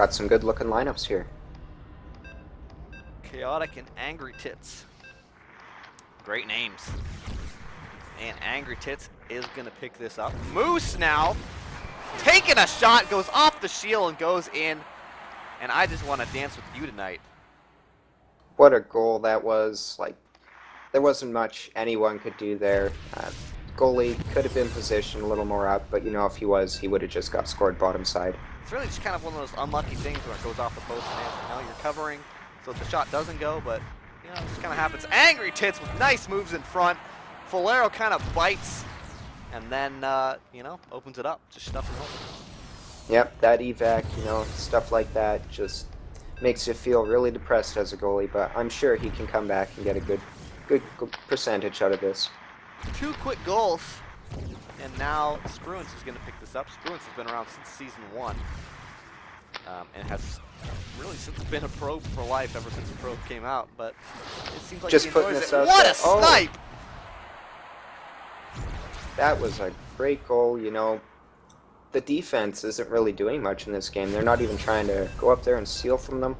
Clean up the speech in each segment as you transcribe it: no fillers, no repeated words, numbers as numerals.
got some good looking lineups here. Chaotic and Angry Tits. Great names. And Angry Tits is going to pick this up. Moose now taking a shot, goes off the shield and goes in. And I just want to dance with you tonight. What a goal that was. Like, there wasn't much anyone could do there. Goalie could have been positioned a little more up, but you know, if he was, he would have just got scored bottom side. It's really just kind of one of those unlucky things where it goes off the post and now you're covering, so the shot doesn't go, but you know, it just kind of happens. Angry Tits with nice moves in front. Falero kind of bites and then, you know, opens it up, just stuffing it open. Yep, that evac, you know, stuff like that just makes you feel really depressed as a goalie, but I'm sure he can come back and get a good percentage out of this. 2 quick goals, and now Spruance is going to pick this up. Spruance has been around since season 1, and has really since been a pro for life ever since the pro came out, but it seems like just he putting enjoys this it. out What there. a snipe! That was a great goal, you know. The defense isn't really doing much in this game. They're not even trying to go up there and steal from them.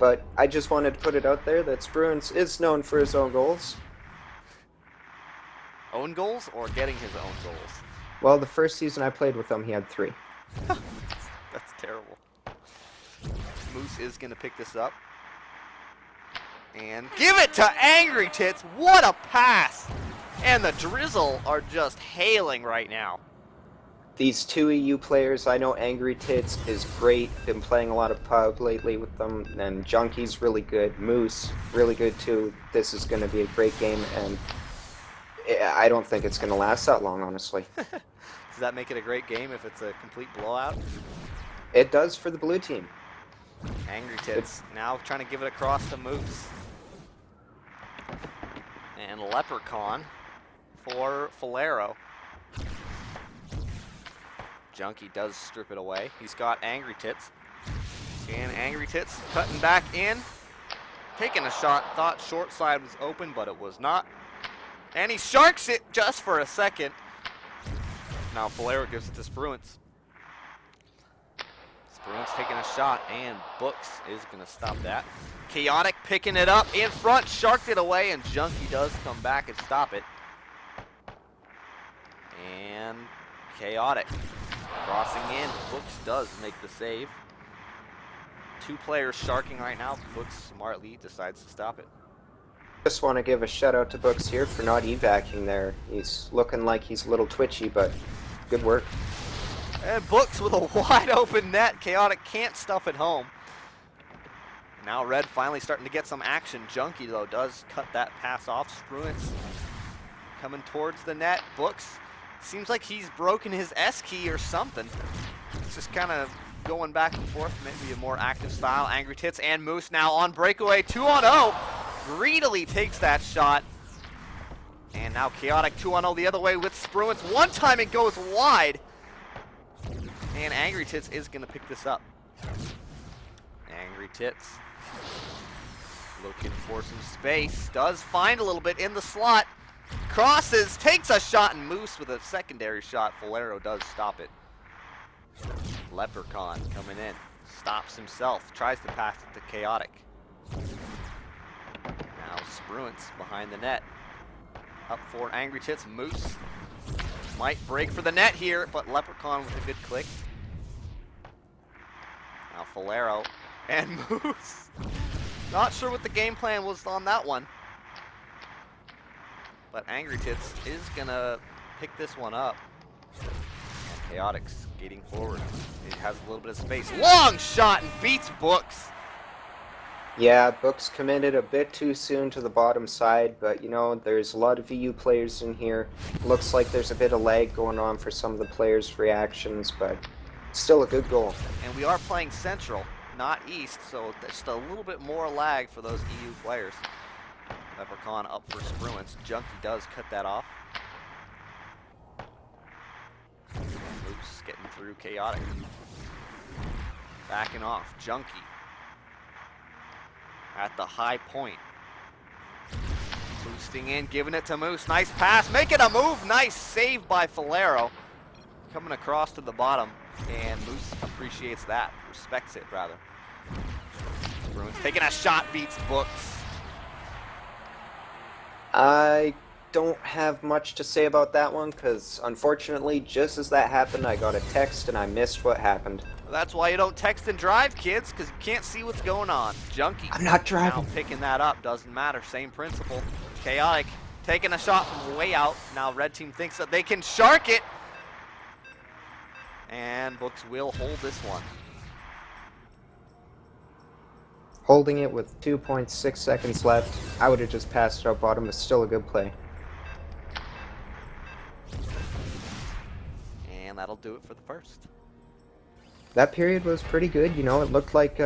But I just wanted to put it out there that Spruance is known for his own goals. Own goals or getting his own goals? Well, the first season I played with him, he had 3. That's terrible. Moose is going to pick this up. And give it to Angry Tits. What a pass! And the Drizzle are just hailing right now. These 2 EU players, I know Angry Tits is great. Been playing a lot of pub lately with them. And Junkie's really good. Moose, really good too. This is going to be a great game, and I don't think it's going to last that long, honestly. Does that make it a great game if it's a complete blowout? It does for the blue team. Angry Tits now trying to give it across to Moose. And Leprechaun for Falero. Junkie does strip it away. He's got Angry Tits. And Angry Tits cutting back in. Taking a shot. Thought short side was open, but it was not. And he sharks it just for a second. Now Falero gives it to Spruance. Spruance taking a shot, and Books is going to stop that. Chaotic picking it up in front, sharked it away, and Junkie does come back and stop it. And Chaotic crossing in. Books does make the save. 2 players sharking right now. Books smartly decides to stop it. Just want to give a shout out to Books here for not evacing there. He's looking like he's a little twitchy, but good work. And Books with a wide open net. Chaotic can't stuff it home. Now Red finally starting to get some action. Junkie, though, does cut that pass off. Spruance coming towards the net. Books seems like he's broken his S key or something. It's just kind of going back and forth, maybe a more active style. Angry Tits and Moose now on breakaway. 2-on-0. Greedily takes that shot. And now Chaotic 2-on-0 the other way with Spruance. One time it goes wide. And Angry Tits is going to pick this up. Angry Tits looking for some space. Does find a little bit in the slot. Crosses, takes a shot, and Moose with a secondary shot. Falero does stop it. Leprechaun coming in. Stops himself. Tries to pass it to Chaotic. Now Spruance behind the net. Up for Angry Tits. Moose might break for the net here, but Leprechaun with a good click. Now Falero and Moose. Not sure what the game plan was on that one. But Angry Tits is going to pick this one up. And Chaotic skating forward. He has a little bit of space. Long shot and beats Books. Yeah, Books committed a bit too soon to the bottom side, but you know, there's a lot of EU players in here. Looks like there's a bit of lag going on for some of the players' reactions, but still a good goal. And we are playing Central, not East, so just a little bit more lag for those EU players. Leprechaun up for Spruance. Junkie does cut that off. Moose getting through Chaotic. Backing off. Junkie at the high point. Boosting in, giving it to Moose. Nice pass, making a move. Nice save by Falero. Coming across to the bottom, and Moose appreciates that, respects it rather. Bruins taking a shot, beats Books. I don't have much to say about that one because unfortunately, just as that happened, I got a text and I missed what happened. Well, that's why you don't text and drive, kids, because you can't see what's going on. Junkie. I'm not driving. Now picking that up, doesn't matter, same principle. Chaotic taking a shot from way out. Now red team thinks that they can shark it. And Books will hold this one. Holding it with 2.6 seconds left, I would have just passed it up bottom. It's still a good play. And that'll do it for the first. That period was pretty good. You know, it looked like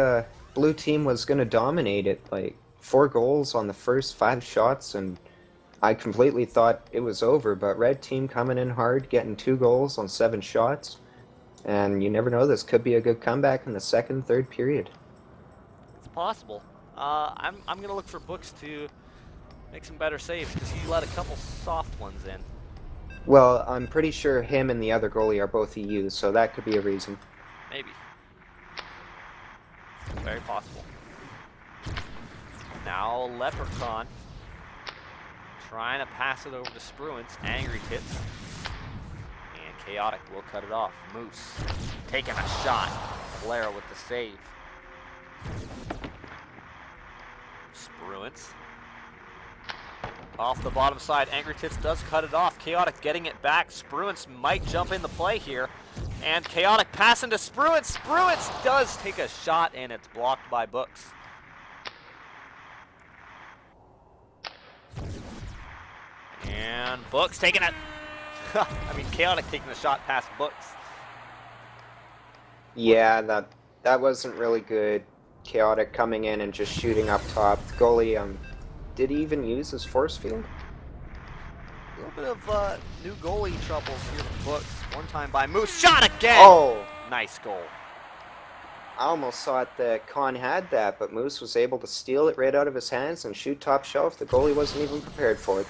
blue team was going to dominate it. Like 4 goals on the first 5 shots, and I completely thought it was over. But red team coming in hard, getting 2 goals on 7 shots. And you never know, this could be a good comeback in the second, third period. It's possible. I'm going to look for Books to make some better saves because he let a couple soft ones in. Well, I'm pretty sure him and the other goalie are both EU, so that could be a reason. Maybe. Very possible. Now Leprechaun trying to pass it over to Spruance. Angry Tits. And Chaotic will cut it off. Moose taking a shot. Valera with the save. Spruance. Off the bottom side, Angry Tits does cut it off. Chaotic getting it back. Spruance might jump in the play here. And Chaotic passing to Spruance. Spruance does take a shot, and it's blocked by Books. And Books taking it. I mean, Chaotic taking the shot past Books. Yeah, that wasn't really good. Chaotic coming in and just shooting up top. The goalie, did he even use his force field? A little bit of new goalie troubles here for Books. One time by Moose. Shot again! Oh! Nice goal. I almost thought that Khan had that, but Moose was able to steal it right out of his hands and shoot top shelf. The goalie wasn't even prepared for it.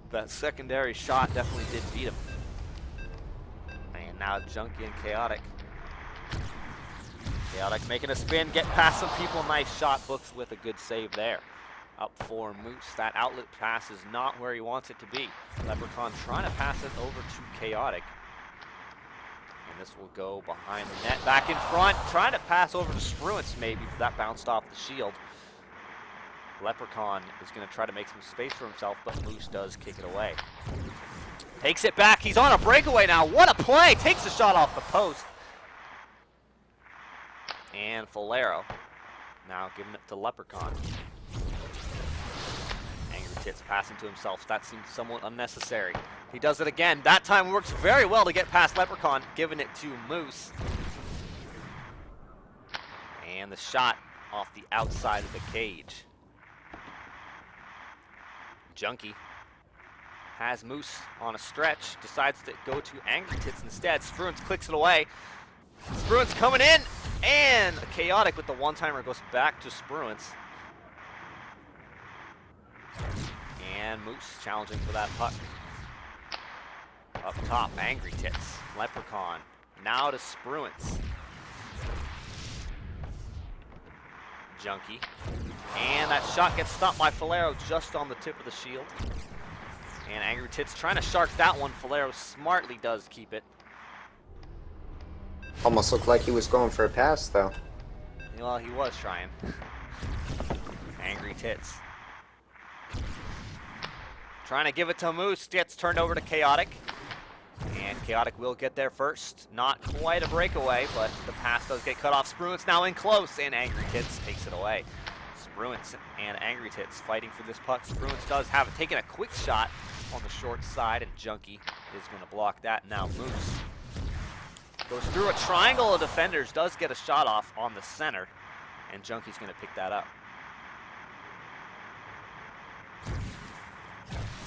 That secondary shot definitely did beat him. And now Junkie and Chaotic. Chaotic making a spin, get past some people. Nice shot. Books with a good save there. Up for Moose. That outlet pass is not where he wants it to be. Leprechaun trying to pass it over to Chaotic. And this will go behind the net. Back in front. Trying to pass over to Spruance maybe, but that bounced off the shield. Leprechaun is going to try to make some space for himself, but Moose does kick it away. Takes it back. He's on a breakaway now. What a play. Takes the shot off the post. And Valero now giving it to Leprechaun. Angry Tits passing to himself. That seems somewhat unnecessary. He does it again. That time works very well to get past Leprechaun, giving it to Moose. And the shot off the outside of the cage. Junkie has Moose on a stretch, decides to go to Angry Tits instead. Spruance clicks it away. Spruance coming in, and Chaotic with the one-timer goes back to Spruance. And Moose challenging for that puck. Up top, Angry Tits, Leprechaun, now to Spruance. Junkie. And that shot gets stopped by Valero just on the tip of the shield. And Angry Tits trying to shark that one. Valero smartly does keep it. Almost looked like he was going for a pass, though. Well, he was trying. Angry Tits. Trying to give it to Moose. Gets turned over to Chaotic. And Chaotic will get there first. Not quite a breakaway, but the pass does get cut off. Spruance now in close, and Angry Tits takes it away. Spruance and Angry Tits fighting for this puck. Spruance does have it, taking a quick shot on the short side, and Junkie is going to block that. Now Moose goes through a triangle of defenders, does get a shot off on the center, and Junkie's going to pick that up.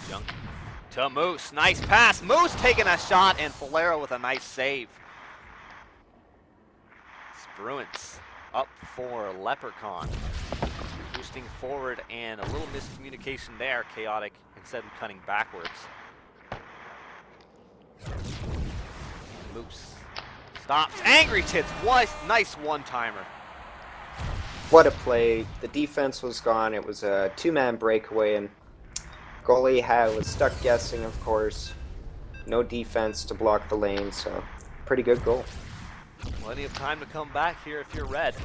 Junkie to Moose. Nice pass. Moose taking a shot, and Valero with a nice save. Spruance up for Leprechaun. Boosting forward, and a little miscommunication there. Chaotic instead of cutting backwards. Moose Stops. Angry Tits. What nice one-timer. What a play. The defense was gone. It was a two-man breakaway, and goalie was stuck guessing, of course. No defense to block the lane, so pretty good goal. Plenty of time to come back here if you're red.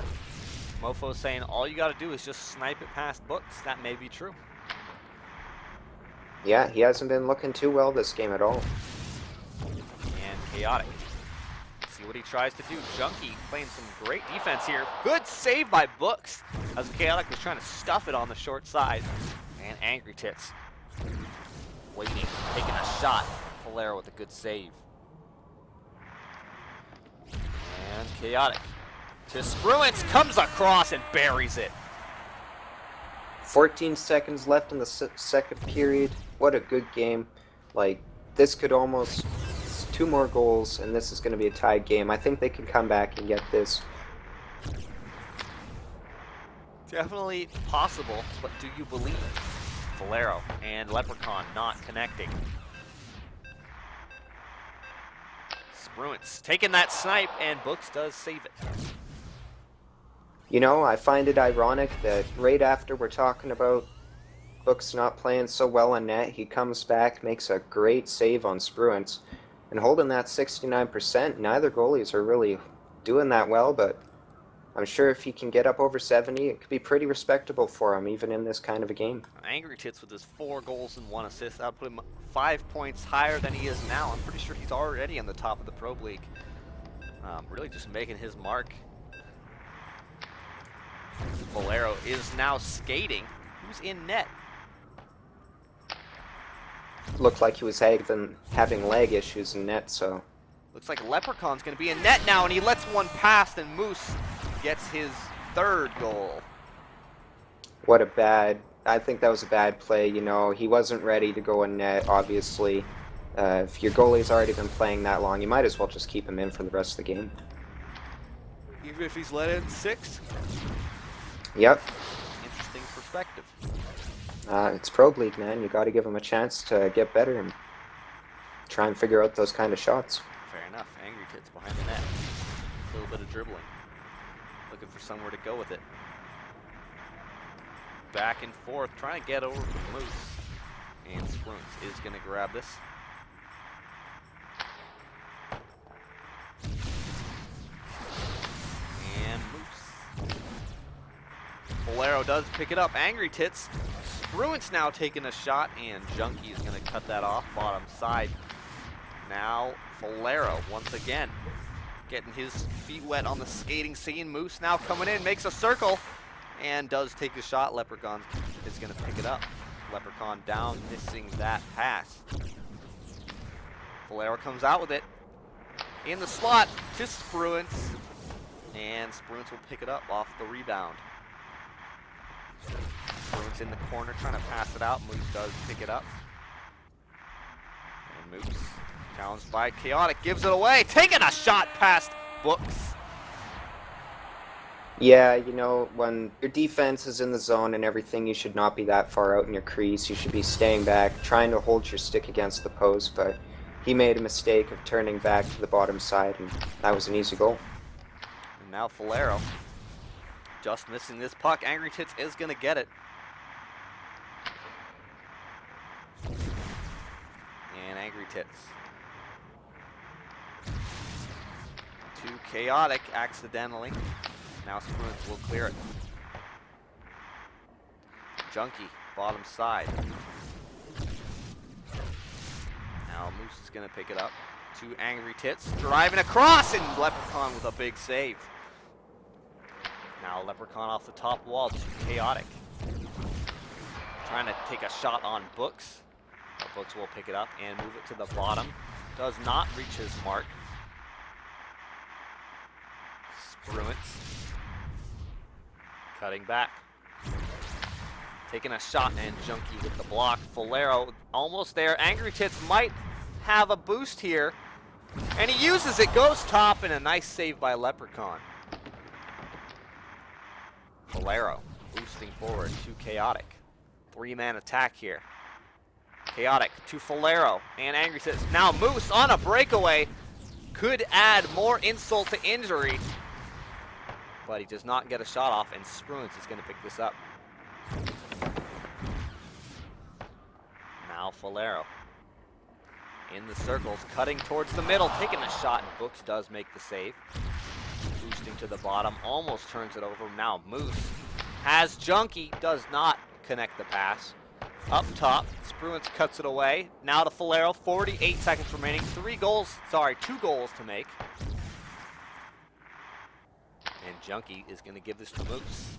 Mofo's saying all you got to do is just snipe it past Books. That may be true. Yeah, he hasn't been looking too well this game at all. And Chaotic. See what he tries to do. Junkie playing some great defense here. Good save by Books as Chaotic was trying to stuff it on the short side. And Angry Tits waiting, taking a shot. Valero with a good save. And Chaotic to Spruance, comes across and buries it. 14 seconds left in the second period. What a good game. Like, this could almost... 2 more goals, and this is going to be a tied game. I think they can come back and get this. Definitely possible, but do you believe? Valero and Leprechaun not connecting. Spruance taking that snipe, and Books does save it. You know, I find it ironic that right after we're talking about Books not playing so well on net, he comes back, makes a great save on Spruance, and holding that 69%. Neither goalies are really doing that well, but I'm sure if he can get up over 70, it could be pretty respectable for him, even in this kind of a game. Angry Tits with his 4 goals and 1 assist. That would put him 5 points higher than he is now. I'm pretty sure he's already on the top of the Pro League. Really just making his mark. Valero is now skating. Who's in net? Looked like he was having leg issues in net, so... Looks like Leprechaun's going to be in net now, and he lets one pass, and Moose gets his 3rd goal. What a bad... I think that was a bad play, you know. He wasn't ready to go in net, obviously. If your goalie's already been playing that long, you might as well just keep him in for the rest of the game. Even if he's let in 6? Yep. Interesting perspective. It's Pro League, man. You got to give him a chance to get better and try and figure out those kind of shots. Fair enough. Angry Tits behind the net. A little bit of dribbling. Looking for somewhere to go with it. Back and forth, trying to get over the Moose. And Spruance is going to grab this. And Moose. Valero does pick it up. Angry Tits. Spruance now taking a shot, and Junkie is going to cut that off. Bottom side. Now Valero once again getting his feet wet on the skating scene. Moose now coming in, makes a circle, and does take a shot. Leprechaun is going to pick it up. Leprechaun down, missing that pass. Valero comes out with it in the slot to Spruance, and Spruance will pick it up off the rebound. Spruance in the corner trying to pass it out. Moose does pick it up. And Moose, challenged by Chaotic, gives it away. Taking a shot past Books. Yeah, you know, when your defense is in the zone and everything, you should not be that far out in your crease. You should be staying back, trying to hold your stick against the post, but he made a mistake of turning back to the bottom side, and that was an easy goal. And now Valero just missing this puck. Angry Tits is going to get it. And Angry Tits to Chaotic accidentally. Now Spruance will clear it. Junkie, bottom side. Now Moose is going to pick it up to Angry Tits. Driving across, and Leprechaun with a big save. Now Leprechaun off the top wall to Chaotic. Trying to take a shot on Books. But Books will pick it up and move it to the bottom. Does not reach his mark. Spruance. Cutting back. Taking a shot, and Junkie with the block. Valero almost there. Angry Tits might have a boost here. And he uses it. Goes top, and a nice save by Leprechaun. Valero boosting forward to Chaotic. 3-man attack here. Chaotic to Valero and Angry Tits. Now Moose on a breakaway. could add more insult to injury. But he does not get a shot off, and Spruance is going to pick this up. Now Falero. In the circles, cutting towards the middle, taking a shot, and Books does make the save. Boosting to the bottom, almost turns it over. Now Moose has Junkie, does not connect the pass. Up top, Spruance cuts it away. Now to Falero, 48 seconds remaining. 2 goals to make. And Junkie is going to give this to Moose.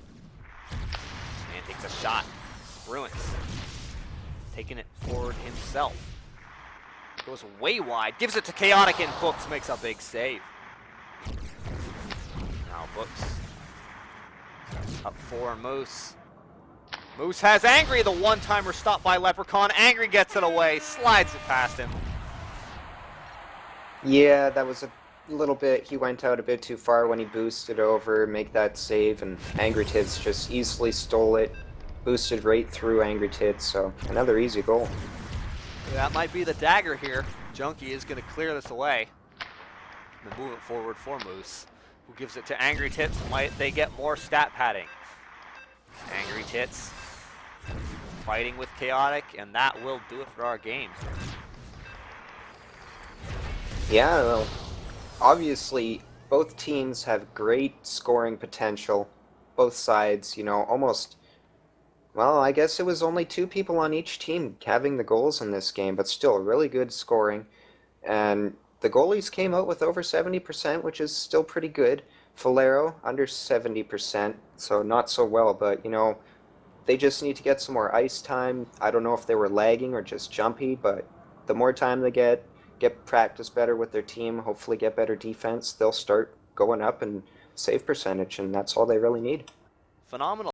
And takes a shot. Spruance taking it forward himself. Goes way wide, gives it to Chaotic, and Books makes a big save. Now Books up for Moose. Moose has Angry, the one-timer stopped by Leprechaun. Angry gets it away, slides it past him. Yeah, that was a little bit, he went out a bit too far when he boosted over, make that save, and Angry Tits just easily stole it, boosted right through Angry Tits, so another easy goal. That might be the dagger here. Junkie is going to clear this away. And move it forward for Moose, who gives it to Angry Tits. Might they get more stat padding? Angry Tits fighting with Chaotic, and that will do it for our game. Yeah, well, obviously both teams have great scoring potential. Both sides, you know, almost, well, I guess it was only 2 people on each team having the goals in this game, but still really good scoring. And the goalies came out with over 70%, which is still pretty good. Falero, under 70%, so not so well, but, you know, they just need to get some more ice time. I don't know if they were lagging or just jumpy, but the more time they get practice better with their team, hopefully get better defense, they'll start going up in save percentage, and that's all they really need. Phenomenal.